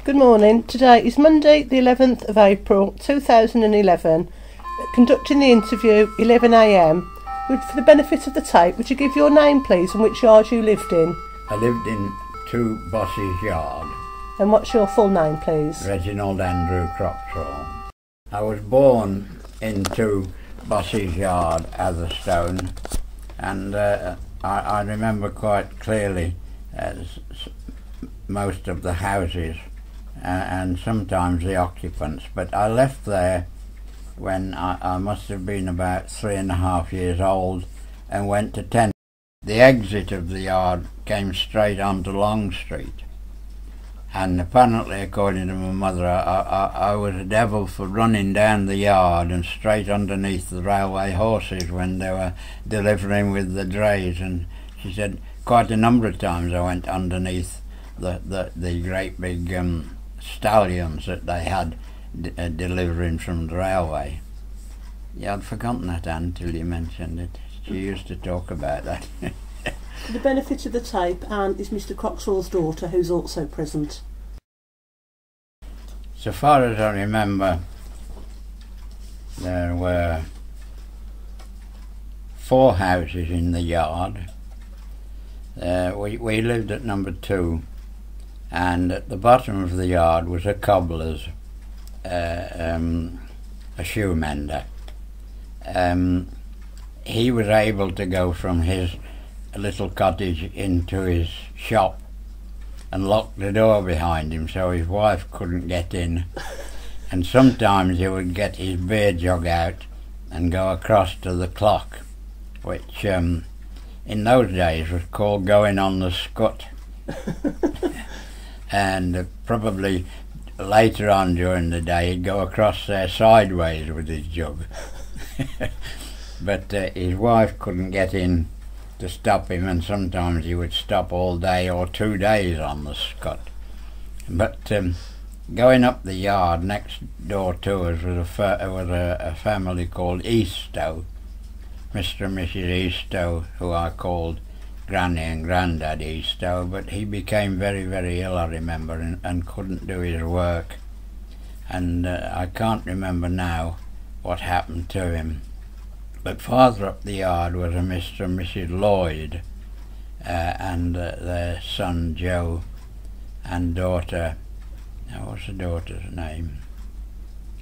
Good morning. Today is Monday the 11th of April 2011. Conducting the interview 11 a.m. For the benefit of the tape, would you give your name please and which yard you lived in? I lived in 2 Boss's Yard. And what's your full name please? Reginald Andrew Croxall. I was born in 2 Boss's Yard, Atherstone, and I remember quite clearly most of the houses and sometimes the occupants, but I left there when I must have been about 3.5 years old and went to 10. The exit of the yard came straight onto Long Street, and apparently, according to my mother, I was a devil for running down the yard and straight underneath the railway horses when they were delivering with the drays, and she said quite a number of times I went underneath the great big stallions that they had delivering from the railway. Yeah, I'd forgotten that, Anne, till you mentioned it. She used to talk about that. For the benefit of the tape, Anne is Mr. Croxall's daughter, who's also present. So far as I remember, there were 4 houses in the yard. We lived at number 2, and at the bottom of the yard was a cobbler's, a shoe mender. He was able to go from his little cottage into his shop and lock the door behind him so his wife couldn't get in, and sometimes he would get his beer jug out and go across to the clock, which in those days was called going on the scut. And probably later on during the day he'd go across there sideways with his jug. But his wife couldn't get in to stop him, and sometimes he would stop all day or 2 days on the scut. But going up the yard next door to us was a family called Eastow, Mr. and Mrs. Eastow, who I called Granny and Grandad Eastow, but he became very, very ill, I remember, and couldn't do his work, and I can't remember now what happened to him. But farther up the yard was a Mr. and Mrs. Lloyd, and their son Joe and daughter, now what's the daughter's name?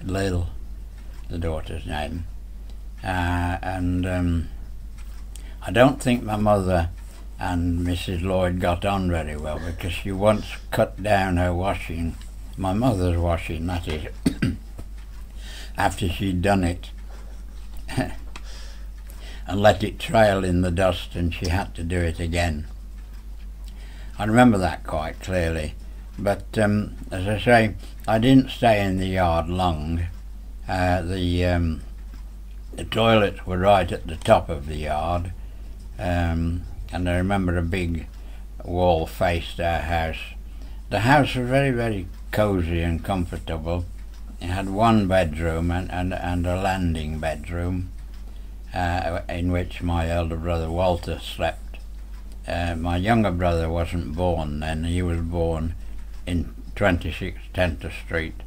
Lil, the daughter's name. And I don't think my mother and Mrs. Lloyd got on very well, because she once cut down her washing, my mother's washing that is, after she'd done it, and let it trail in the dust, and she had to do it again. I remember that quite clearly, but as I say, I didn't stay in the yard long. The toilets were right at the top of the yard, and I remember a big wall faced our house. The house was very, very cosy and comfortable. It had 1 bedroom and a landing bedroom, in which my elder brother Walter slept. My younger brother wasn't born then. He was born in 26 Tenter Street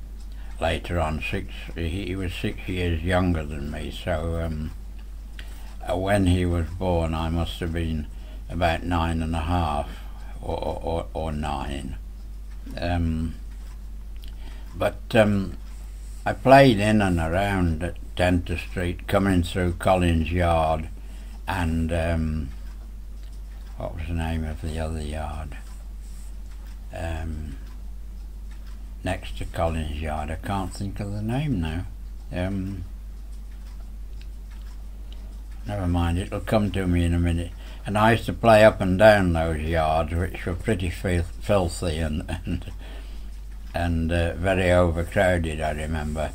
later on. He was 6 years younger than me, so when he was born I must have been about 9.5 or 9. But I played in and around at Tenter Street, coming through Collins Yard and what was the name of the other yard next to Collins Yard? I can't think of the name now. Never mind, it'll come to me in a minute. And I used to play up and down those yards, which were pretty filthy and very overcrowded, I remember.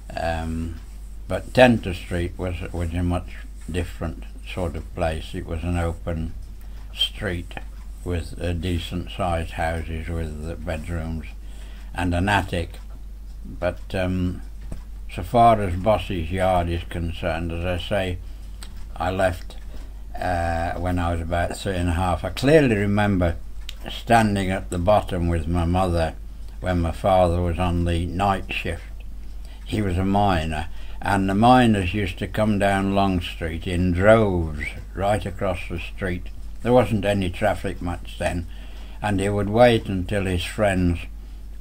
But Tenter Street was a much different sort of place. It was an open street with decent sized houses with bedrooms and an attic. But so far as Boss's Yard is concerned, as I say, I left when I was about 3.5. I clearly remember standing at the bottom with my mother when my father was on the night shift. He was a miner, and the miners used to come down Long Street in droves right across the street. There wasn't any traffic much then, and he would wait until his friends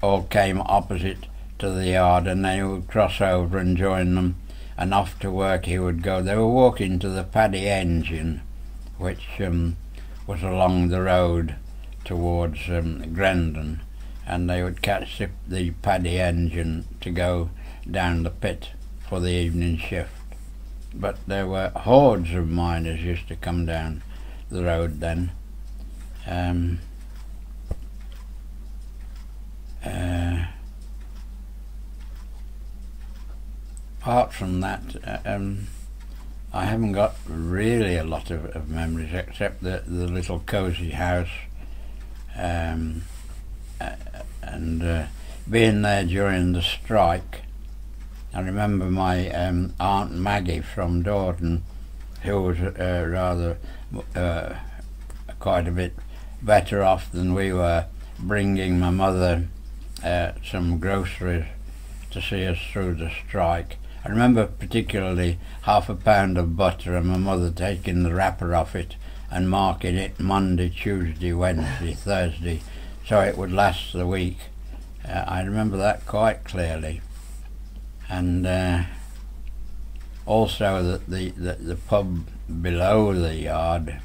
all came opposite to the yard, and then he would cross over and join them, and off to work he would go. They were walking to the Paddy Engine, which was along the road towards Grendon, and they would catch the Paddy Engine to go down the pit for the evening shift. But there were hordes of miners used to come down the road then. Apart from that, I haven't got really a lot of memories, except the little cosy house, and being there during the strike. I remember my Aunt Maggie from Dordon, who was rather quite a bit better off than we were, bringing my mother some groceries to see us through the strike. I remember particularly half a pound of butter, and my mother taking the wrapper off it and marking it Monday, Tuesday, Wednesday, Thursday, so it would last the week. I remember that quite clearly. And also that the pub below the yard,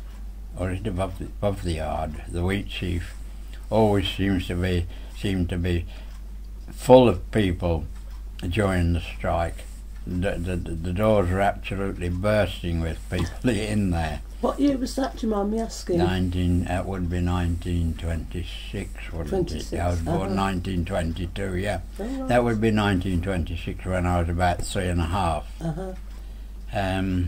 or is it above the yard, the Wheat Chief, always seemed to be full of people during the strike. The doors were absolutely bursting with people in there. What year was that, do you mind me asking? It would be 1926, wouldn't it? I was born 1922, yeah. Oh, right. That would be 1926, when I was about 3.5.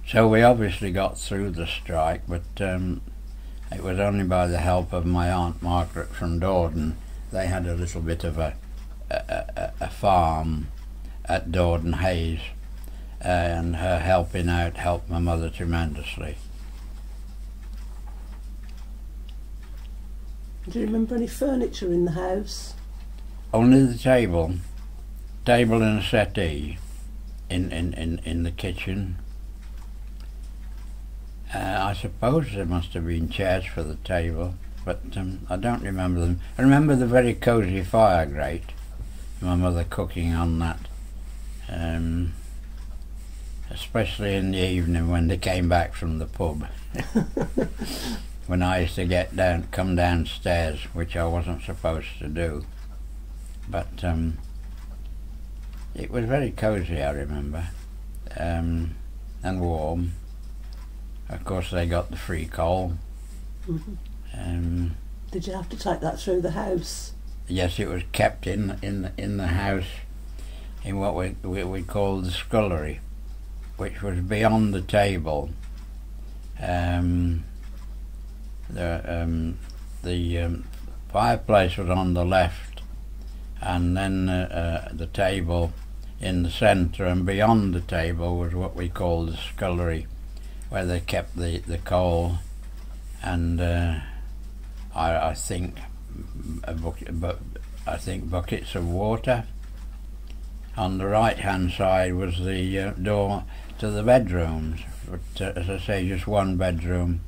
So we obviously got through the strike, but it was only by the help of my Aunt Margaret from Dordon. They had a little bit of a farm at Dordon Hayes, and her helping out helped my mother tremendously. Do you remember any furniture in the house? Only the table and a settee in the kitchen. I suppose there must have been chairs for the table, but I don't remember them. I remember the very cosy fire grate, my mother cooking on that, especially in the evening when they came back from the pub. When I used to come downstairs, which I wasn't supposed to do, but it was very cosy, I remember, and warm. Of course, they got the free coal. Did you have to take that through the house? Yes, it was kept in the house, in what we called the scullery, which was beyond the table. The fireplace was on the left, and then the table in the centre, and beyond the table was what we called the scullery, where they kept the coal, and I think buckets of water. On the right hand side was the door to the bedrooms, but as I say, just one bedroom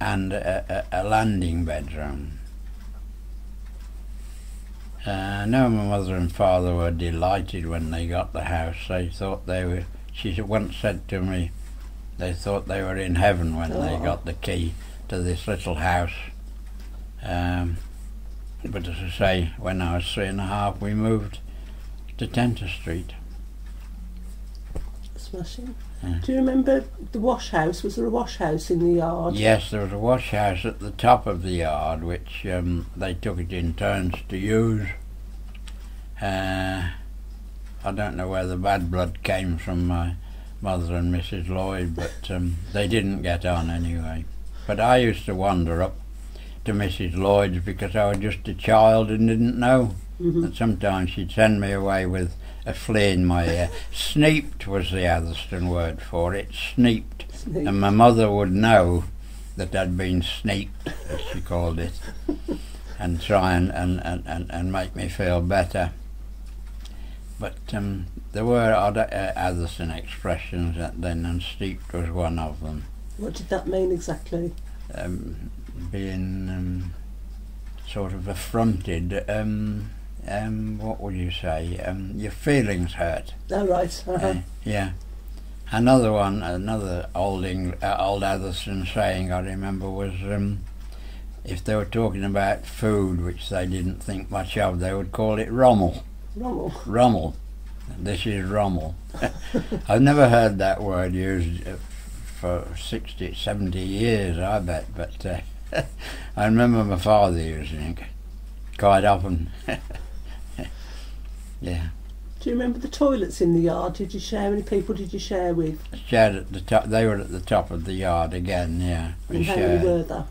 and a landing bedroom. I know my mother and father were delighted when they got the house. They thought she once said to me, they thought they were in heaven when they got the key to this little house. But as I say, when I was 3.5, we moved to Tenter Street. Smashing. Do you remember the wash house? Was there a wash house in the yard? Yes, there was a wash house at the top of the yard, which they took it in turns to use. I don't know where the bad blood came from my mother and Mrs. Lloyd, but they didn't get on anyway. But I used to wander up to Mrs. Lloyd's because I was just a child and didn't know. And sometimes she'd send me away with a flea in my ear. Sneaped was the Atherstone word for it, sneaped. And my mother would know that I'd been sneaped, as she called it. and try and make me feel better. But there were other Atherstone expressions then, and steeped was one of them. What did that mean exactly? Being sort of affronted, what would you say? Your feelings hurt. Oh, right. Yeah. Another one, another old Atherstone saying I remember was, if they were talking about food which they didn't think much of, they would call it rommel. Rommel. Rommel. This is rommel. I've never heard that word used for 60, 70 years, I bet, but I remember my father using it quite often. Yeah. Do you remember the toilets in the yard? Did you share? How many people did you share with? Shared at the top. They were at the top of the yard again. Yeah. And how many were there?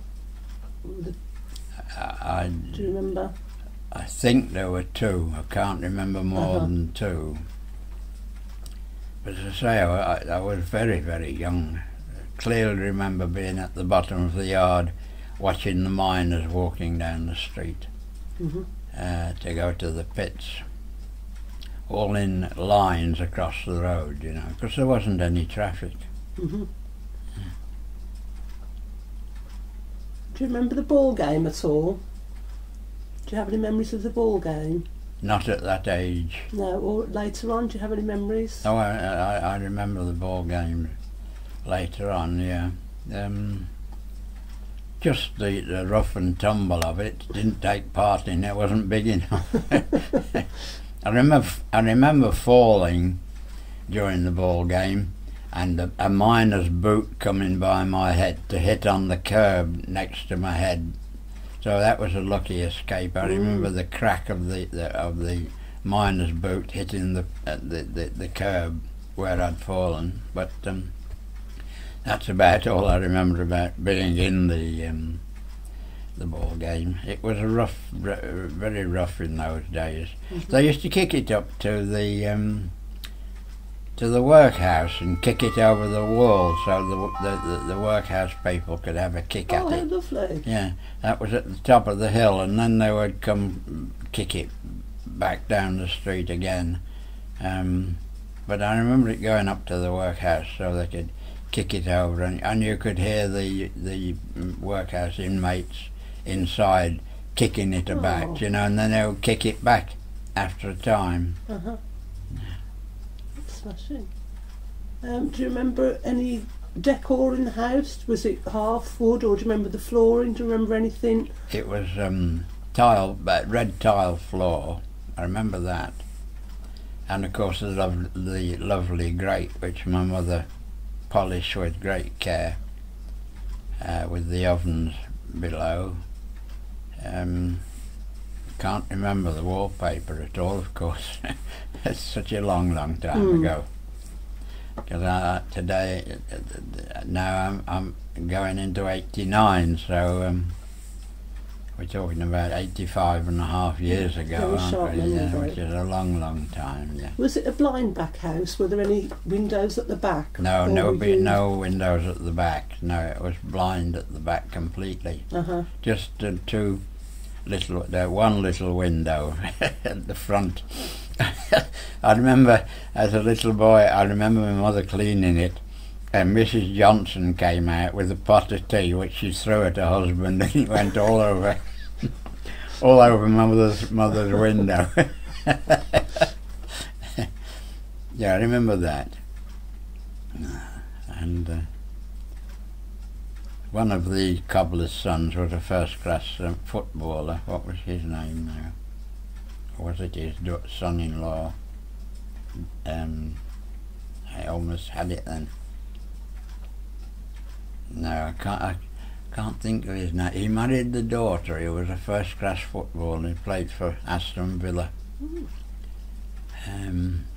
Do you remember? I think there were two. I can't remember more than two. But as I say, I was very, very young. I clearly remember being at the bottom of the yard, watching the miners walking down the street to go to the pits. All in lines across the road, you know, because there wasn't any traffic. Do you remember the ball game at all? Do you have any memories of the ball game? Not at that age. No, or later on, do you have any memories? Oh, I remember the ball game later on, yeah. Just the rough and tumble of it. Didn't take part in it, wasn't big enough. I remember falling during the ball game, and a miner's boot coming by my head to hit on the curb next to my head. So that was a lucky escape. I remember the crack of the miner's boot hitting the curb where I'd fallen. But that's about all I remember about being in the ball game. It was a rough, very rough in those days. They used to kick it up to the workhouse and kick it over the wall so the workhouse people could have a kick at it. Oh, lovely. Yeah, that was at the top of the hill, and then they would come kick it back down the street again. But I remember it going up to the workhouse so they could kick it over, and you could hear the workhouse inmates inside kicking it about, you know, and then they would kick it back after a time. Smashing. Do you remember any decor in the house? Was it half wood, or do you remember the flooring? Do you remember anything? It was red tile floor. I remember that, and of course the lovely grate which my mother polished with great care, with the ovens below. Can't remember the wallpaper at all, of course. It's such a long time ago. Because today, now I'm going into 89, so we're talking about 85 and a half years ago, aren't we? Yeah, which is a long time. Yeah. Was it a blind back house? Were there any windows at the back? No, no windows at the back. No, it was blind at the back completely. Just two little, one little window at the front. I remember as a little boy, I remember my mother cleaning it, and Mrs. Johnson came out with a pot of tea which she threw at her husband, and it went all over my mother's window. Yeah, I remember that. And one of the cobbler's sons was a first-class footballer. What was his name now? Or was it his son-in-law? I almost had it then. No, I can't think of his name. He married the daughter. He was a first-class footballer. He played for Aston Villa. Trying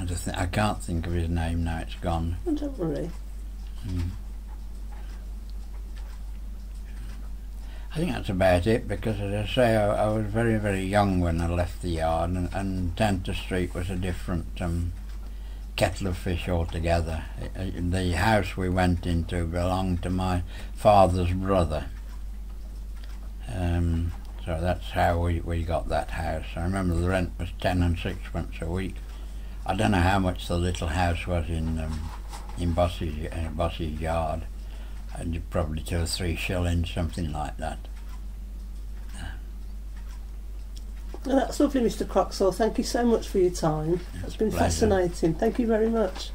to think. I can't think of his name now. It's gone. Oh, don't worry. I think that's about it, because as I say, I was very, very young when I left the yard, and Tenter Street was a different kettle of fish altogether. The house we went into belonged to my father's brother, So that's how we got that house. I remember the rent was 10 and sixpence a week. I don't know how much the little house was in Boss's Yard. Probably 2 or 3 shillings, something like that. Well, that's lovely, Mr. Croxall. Thank you so much for your time. It's been Pleasure. fascinating. Thank you very much.